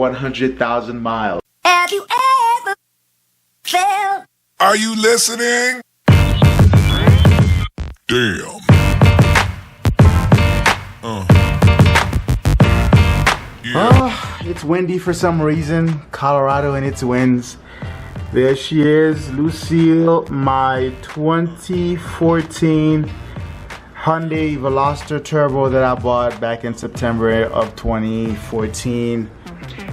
100,000 miles. Have you ever felt? Are you listening? Damn. It's windy for some reason. Colorado and its winds. There she is, Lucille, my 2014 Hyundai Veloster Turbo that I bought back in September of 2014.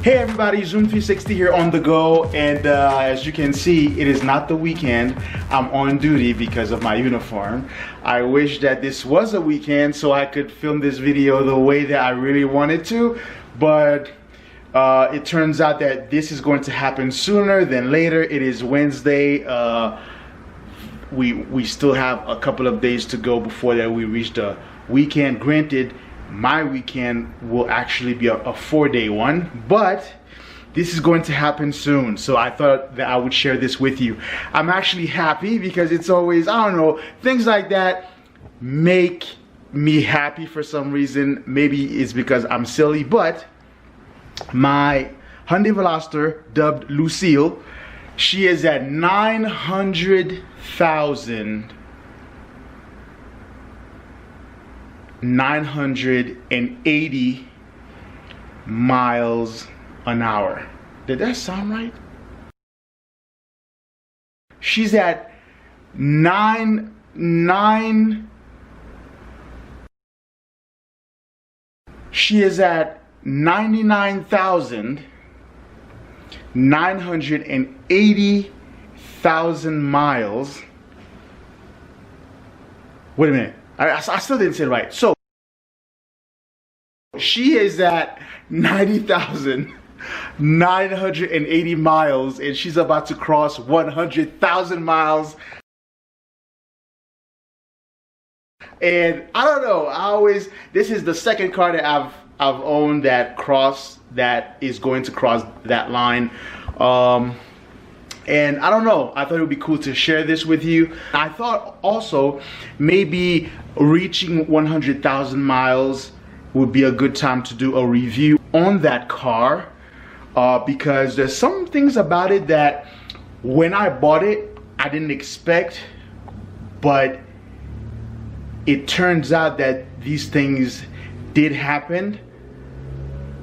Hey everybody, Zoom360 here on the go, and as you can see, it is not the weekend. I'm on duty because of my uniform. I wish that this was a weekend so I could film this video the way that I really wanted to, but it turns out that this is going to happen sooner than later. It is Wednesday. We still have a couple of days to go before that we reach the weekend. Granted, my weekend will actually be a 4-day one, but this is going to happen soon, so I thought that I would share this with you. I'm actually happy because it's always, I don't know, things like that make me happy for some reason. Maybe it's because I'm silly, but my Hyundai Veloster, dubbed Lucille, she is at 980 miles an hour. Did that sound right? She's at she is at 99,980,000 miles. Wait a minute. I still didn't say it right. So she is at 90,980 miles, and she's about to cross 100,000 miles. And I don't know. This is the second car that I've owned that is going to cross that line. And I don't know, I thought it would be cool to share this with you. I thought also maybe reaching 100,000 miles would be a good time to do a review on that car, because there's some things about it that when I bought it, I didn't expect, but it turns out that these things did happen,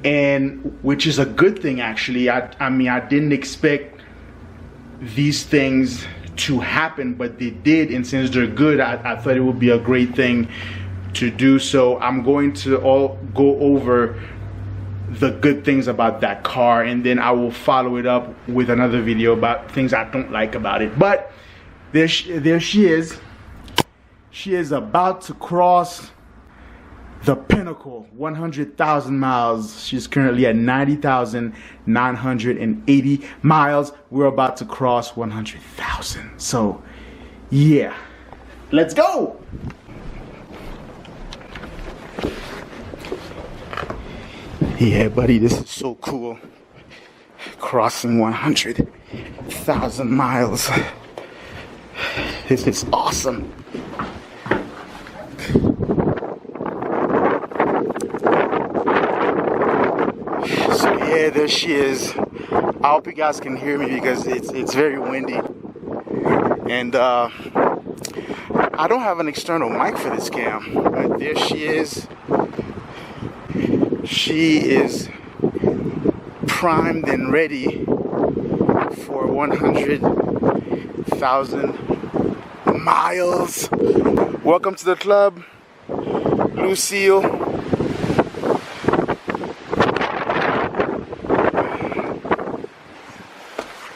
and which is a good thing actually. I mean, I didn't expect these things to happen, but they did, and since they're good, I thought it would be a great thing to do. So I'm going to go over the good things about that car, and then I will follow it up with another video about things I don't like about it. But there she is. She is about to cross the pinnacle, 100,000 miles. She's currently at 90,980 miles. We're about to cross 100,000. So, yeah, let's go. Yeah, buddy, this is so cool. Crossing 100,000 miles. This is awesome. Yeah, there she is. I hope you guys can hear me because it's very windy, and I don't have an external mic for this cam, but there she is. She is primed and ready for 100,000 miles. Welcome to the club, Lucille.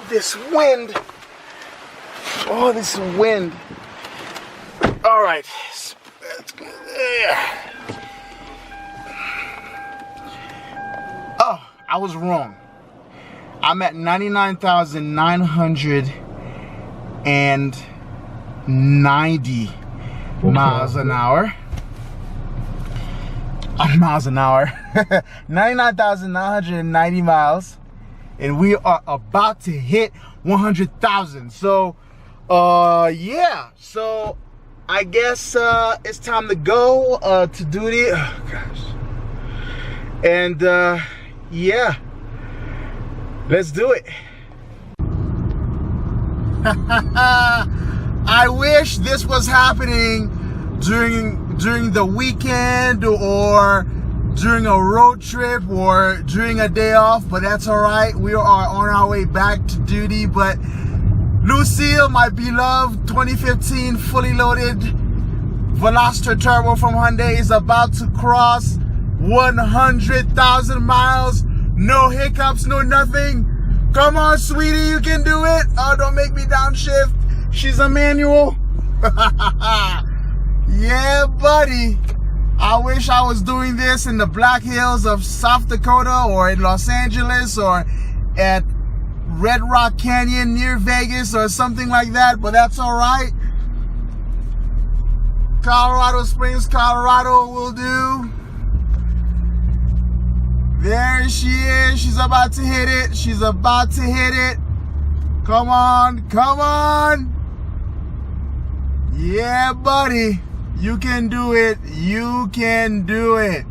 This wind. Oh, this wind. All right. Oh, I was wrong. I'm at 99,990 miles an hour. 99,990 miles. And we are about to hit 100,000. So, yeah. So, I guess it's time to go to duty. Oh, gosh. And, yeah. Let's do it. I wish this was happening during the weekend or during a road trip or during a day off, but that's all right. We are on our way back to duty. But Lucille, my beloved 2015 fully loaded Veloster Turbo from Hyundai, is about to cross 100,000 miles. No hiccups, no nothing. Come on, sweetie, you can do it. Oh, don't make me downshift. She's a manual. Yeah, buddy. I wish I was doing this in the Black Hills of South Dakota or in Los Angeles or at Red Rock Canyon near Vegas or something like that, but that's all right. Colorado Springs, Colorado will do. There she is. She's about to hit it. She's about to hit it. Come on, come on. Yeah, buddy. You can do it. You can do it.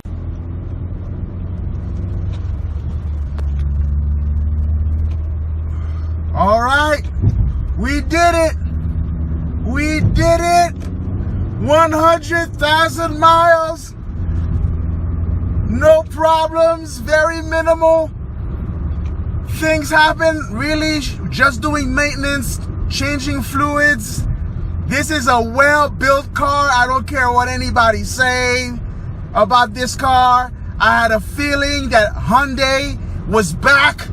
All right. We did it. We did it. 100,000 miles. No problems. Very minimal. Things happen. Really just doing maintenance, changing fluids. This is a well-built car. I don't care what anybody say about this car. I had a feeling that Hyundai was back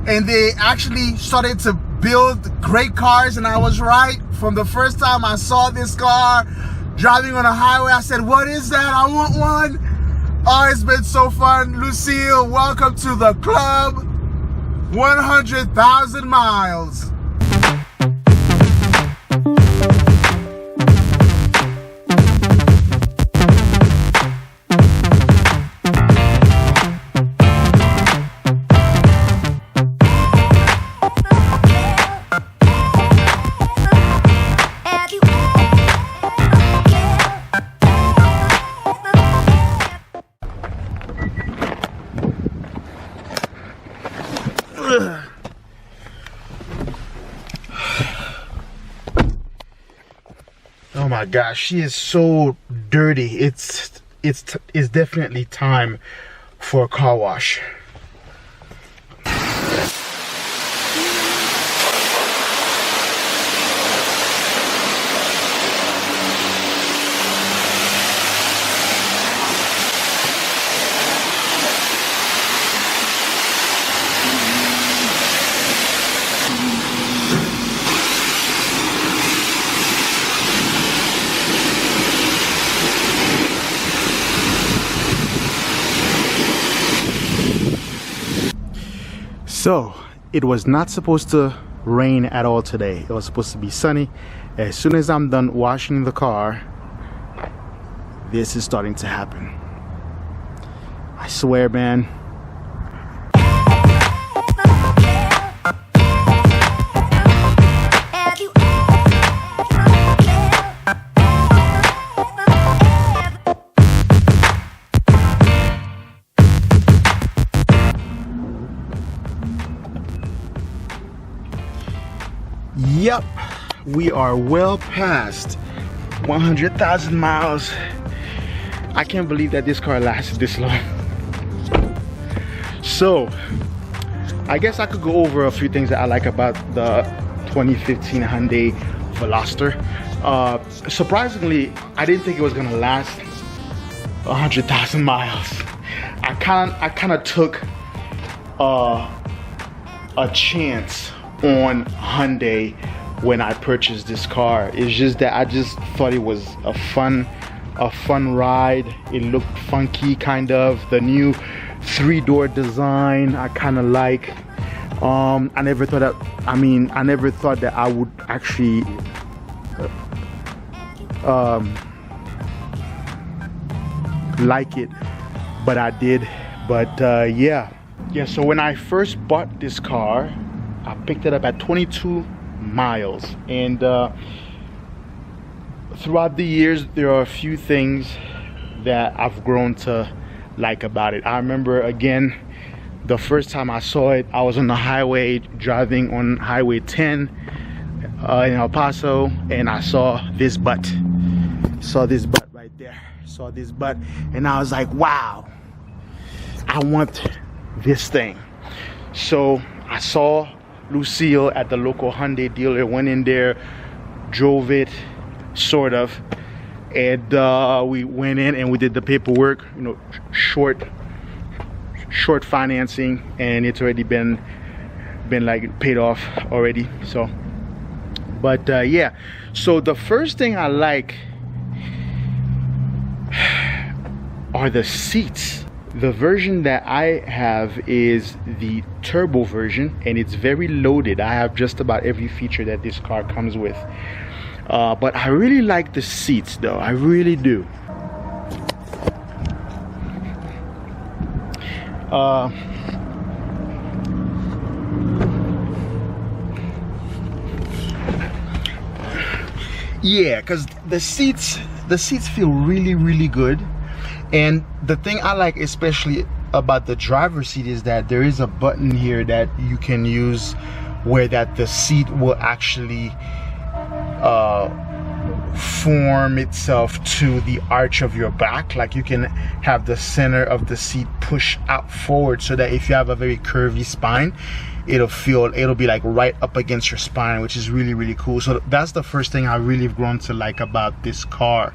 and they actually started to build great cars, and I was right. From the first time I saw this car driving on a highway, I said, what is that? I want one. Oh, it's been so fun. Lucille, welcome to the club. 100,000 miles. Oh my gosh, she is so dirty. It's definitely time for a car wash. So it was not supposed to rain at all today. It was supposed to be sunny. As soon as I'm done washing the car, this is starting to happen. I swear, man. Yep, we are well past 100,000 miles. I can't believe that this car lasted this long. So, I guess I could go over a few things that I like about the 2015 Hyundai Veloster. Surprisingly, I didn't think it was gonna last 100,000 miles. I kind of took a chance on Hyundai when I purchased this car. It's just that I just thought it was a fun ride. It looked funky, kind of. The new 3-door design I kind of like. I never thought that I would actually like it, but I did. But yeah, so when I first bought this car, I picked it up at 22 miles, and throughout the years there are a few things that I've grown to like about it. I remember, again, The first time I saw it, I was on the highway, driving on Highway 10 in El Paso, and I saw this butt. Saw this butt right there. Saw this butt, and I was like, wow, I want this thing. So I saw Lucille at the local Hyundai dealer, went in there, drove it, sort of, and we went in and we did the paperwork, you know, short financing, and it's already been like paid off already. So but yeah, so the first thing I like are the seats. The version that I have is the turbo version, and it's very loaded. I have just about every feature that this car comes with, but I really like the seats though. I really do. Yeah, because the seats feel really good. And the thing I like especially about the driver's seat is that there is a button here that you can use where that the seat will actually form itself to the arch of your back. Like you can have the center of the seat push out forward, so that if you have a very curvy spine, it'll be like right up against your spine, which is really cool. So that's the first thing I really have grown to like about this car.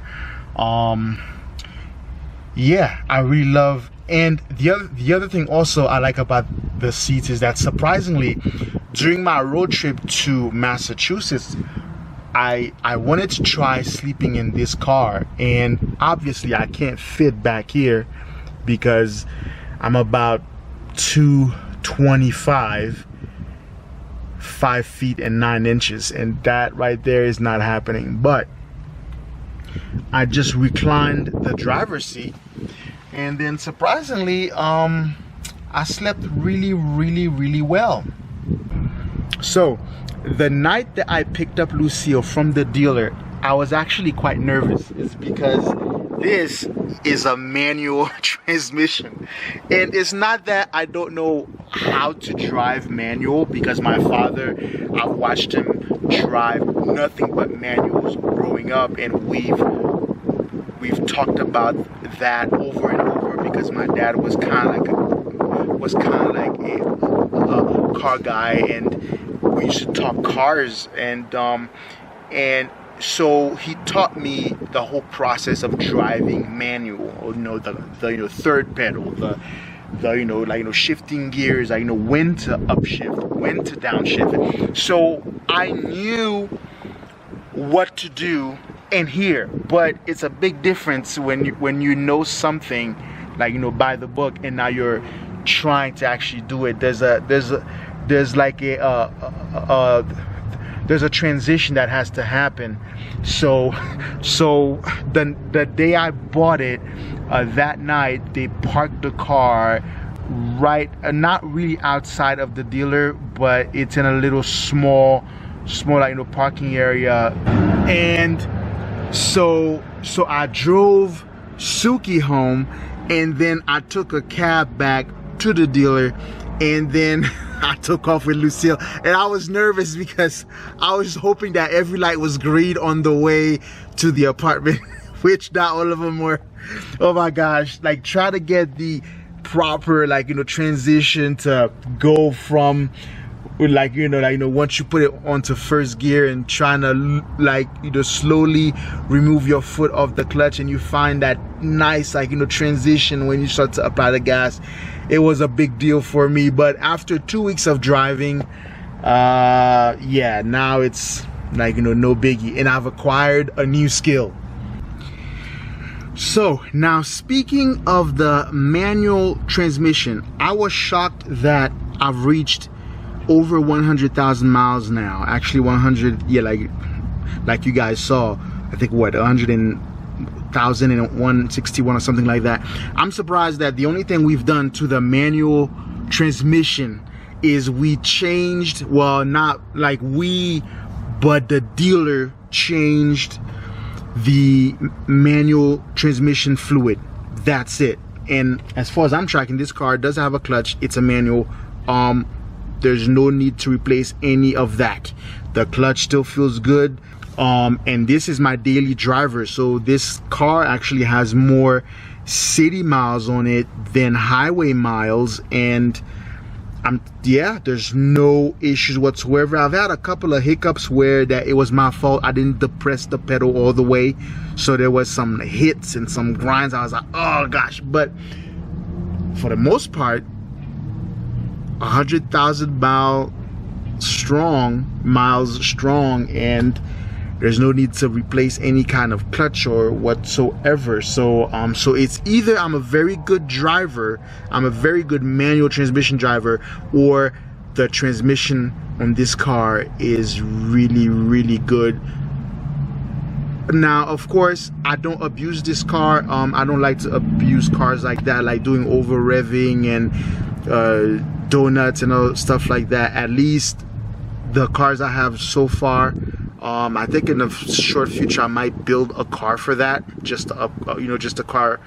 Yeah, I really love. And the other thing also I like about the seats is that, surprisingly, during my road trip to Massachusetts, I wanted to try sleeping in this car, and obviously I can't fit back here because I'm about 225, 5 feet and 9 inches, and that right there is not happening. But I just reclined the driver's seat, and then surprisingly I slept really well. So the night that I picked up Lucille from the dealer, I was actually quite nervous. It's because this is a manual transmission, and it's not that I don't know how to drive manual, because my father, I've watched him drive nothing but manuals growing up, and we've talked about that over and over, because my dad was kind of like a car guy, and we used to talk cars, and so he taught me the whole process of driving manual. You know, the third pedal, the shifting gears, when to upshift, when to downshift. So I knew what to do in here, but it's a big difference when you know something, by the book, and now you're trying to actually do it. There's a transition that has to happen. So the day I bought it, that night they parked the car right, not really outside of the dealer, but it's in a little small parking area. And so I drove Suki home, and then I took a cab back to the dealer, and then I took off with Lucille. And I was nervous because I was hoping that every light was green on the way to the apartment, which not all of them were. Oh my gosh, try to get the proper transition to go from once you put it onto first gear and trying to slowly remove your foot off the clutch, and you find that nice transition when you start to apply the gas. It was a big deal for me. But after 2 weeks of driving, yeah, now it's no biggie, and I've acquired a new skill. So now, speaking of the manual transmission, I was shocked that I've reached over 100,000 miles now. Actually 100, yeah, like you guys saw, I think 1,061 or something like that. I'm surprised that the only thing we've done to the manual transmission is we changed, well, not like we, but the dealer changed the manual transmission fluid. That's it. And as far as I'm tracking, this car does have a clutch. It's a manual. There's no need to replace any of that. The clutch still feels good. And this is my daily driver, so this car actually has more city miles on it than highway miles, and yeah, there's no issues whatsoever. I've had a couple of hiccups where that it was my fault. I didn't depress the pedal all the way, so there was some hits and some grinds. I was like, oh gosh. But for the most part, 100,000 miles strong, and there's no need to replace any kind of clutch or whatsoever. So so it's either I'm a very good driver, I'm a very good manual transmission driver, or the transmission on this car is really, really good. Now, of course, I don't abuse this car. I don't like to abuse cars like that, like doing over revving and donuts and all stuff like that. At least the cars I have so far, I think in the short future I might build a car for that, just to just a car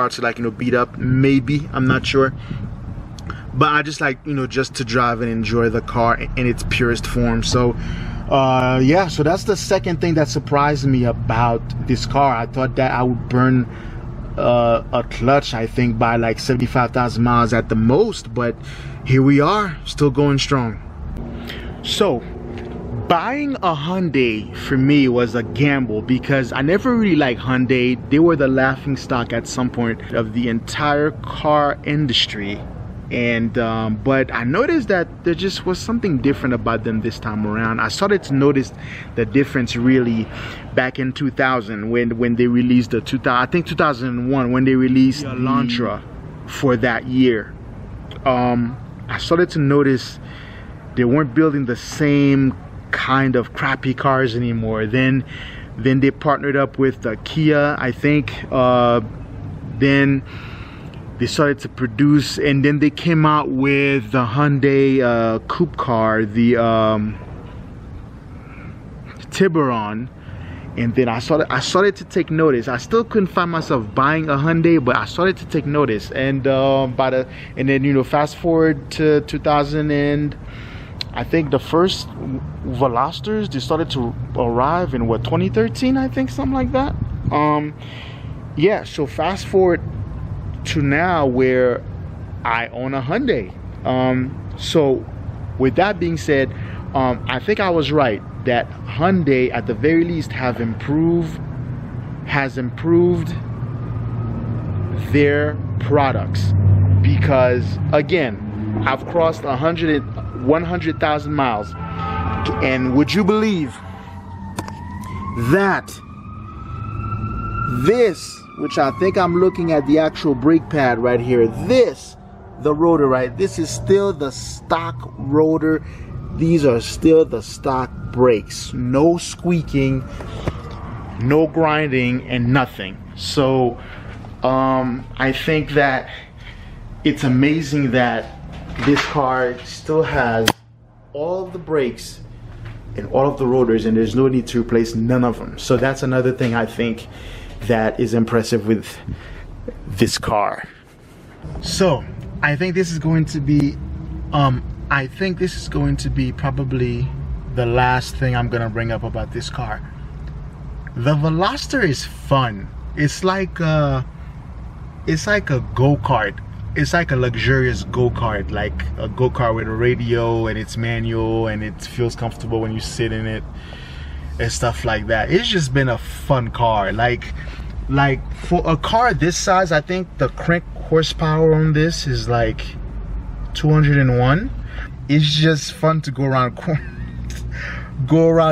to, like, beat up, maybe, I'm not sure. But I just like, just to drive and enjoy the car in its purest form. So yeah, so that's the second thing that surprised me about this car. I thought that I would burn a clutch, I think, by like 75,000 miles at the most, but here we are, still going strong. So buying a Hyundai for me was a gamble, because I never really liked Hyundai. They were the laughing stock at some point of the entire car industry, and but I noticed that there just was something different about them this time around. I started to notice the difference really back in 2000 when they released the 2001 when they released the Elantra for that year. I started to notice they weren't building the same kind of crappy cars anymore. Then they partnered up with Kia, I think. Then they started to produce, and then they came out with the Hyundai coupe car, the Tiburon. And then I started to take notice. I still couldn't find myself buying a Hyundai, but I started to take notice. And then fast forward to 2000, and I think the first Velosters, they started to arrive in 2013, I think, something like that. Yeah, so fast forward to now where I own a Hyundai. So with that being said, I think I was right that Hyundai at the very least has improved their products, because again, I've crossed 100,000 miles, and would you believe that this, which I think I'm looking at the actual brake pad right here, the rotor, right, this is still the stock rotor. These are still the stock brakes, no squeaking, no grinding, and nothing. So I think that it's amazing that this car still has all of the brakes and all of the rotors, and there's no need to replace none of them. So that's another thing I think that is impressive with this car. So I think this is going to be probably the last thing I'm gonna bring up about this car. The Veloster is fun. It's like a go-kart. It's like a luxurious go-kart, like a go-kart with a radio, and it's manual, and it feels comfortable when you sit in it and stuff like that. It's just been a fun car. Like for a car this size, I think the crank horsepower on this is like 201. It's just fun to go around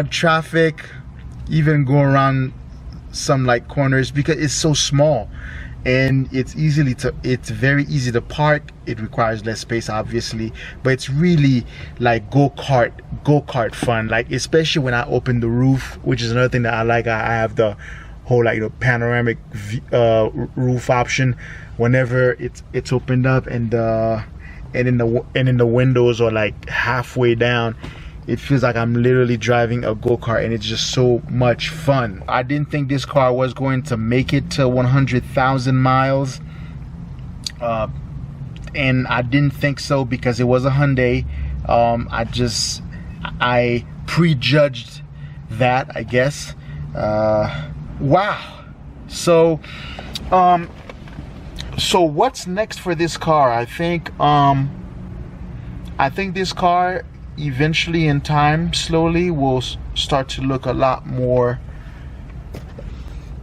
traffic, even go around some like corners, because it's so small. And it's very easy to park. It requires less space, obviously, but it's really like go-kart fun. Like, especially when I open the roof, which is another thing that I like. I have the whole panoramic roof option. Whenever it's opened up, and in the windows are like halfway down, it feels like I'm literally driving a go-kart, and it's just so much fun. I didn't think this car was going to make it to 100,000 miles, and I didn't think so because it was a Hyundai. I prejudged that, I guess. Wow. So what's next for this car? I think this car eventually, in time, slowly will start to look a lot more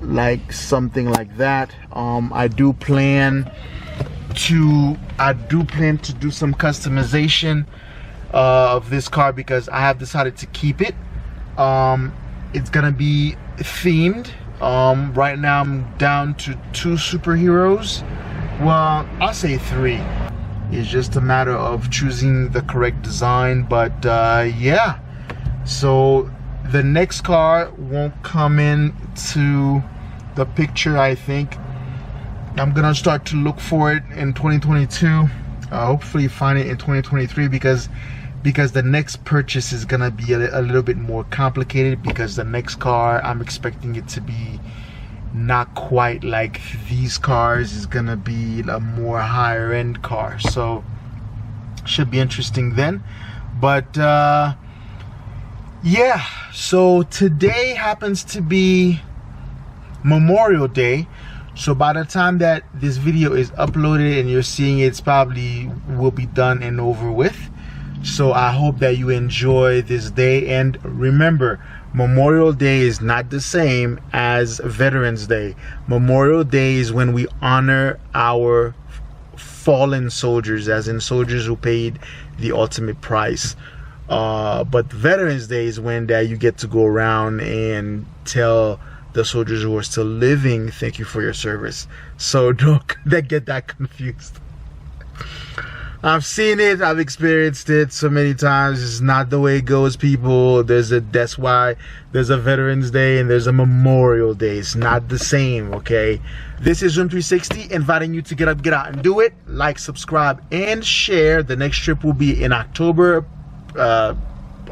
like something like that. I do plan to do some customization of this car because I have decided to keep it. It's gonna be themed. Right now I'm down to 2 superheroes. Well, I'll say 3. It's just a matter of choosing the correct design. But yeah, so the next car won't come into the picture. I think I'm gonna start to look for it in 2022. Hopefully find it in 2023 because the next purchase is gonna be a little bit more complicated, because the next car, I'm expecting it to be not quite like these cars. Is gonna be a more higher end car, so should be interesting then. But yeah, so today happens to be Memorial Day, so by the time that this video is uploaded and you're seeing it, it's probably will be done and over with. So I hope that you enjoy this day, and remember, Memorial Day is not the same as Veterans Day. Memorial Day is when we honor our fallen soldiers, as in soldiers who paid the ultimate price. But Veterans Day is when that you get to go around and tell the soldiers who are still living, thank you for your service. So don't get that confused. I've seen it, I've experienced it so many times. It's not the way it goes, people. That's why there's a Veterans Day and there's a Memorial Day. It's not the same, okay? This is Zoom 360, inviting you to get up, get out, and do it. Like, subscribe, and share. The next trip will be in October.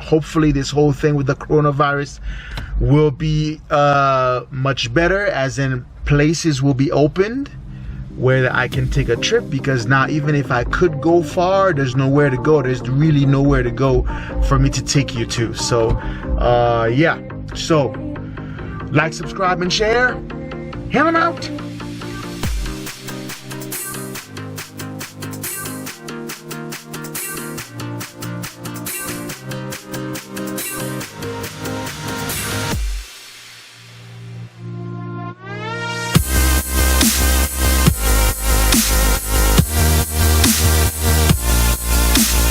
Hopefully this whole thing with the coronavirus will be much better, as in places will be opened where I can take a trip, because now even if I could go far, there's nowhere to go. There's really nowhere to go for me to take you to. So yeah, so like, subscribe, and share. Him out.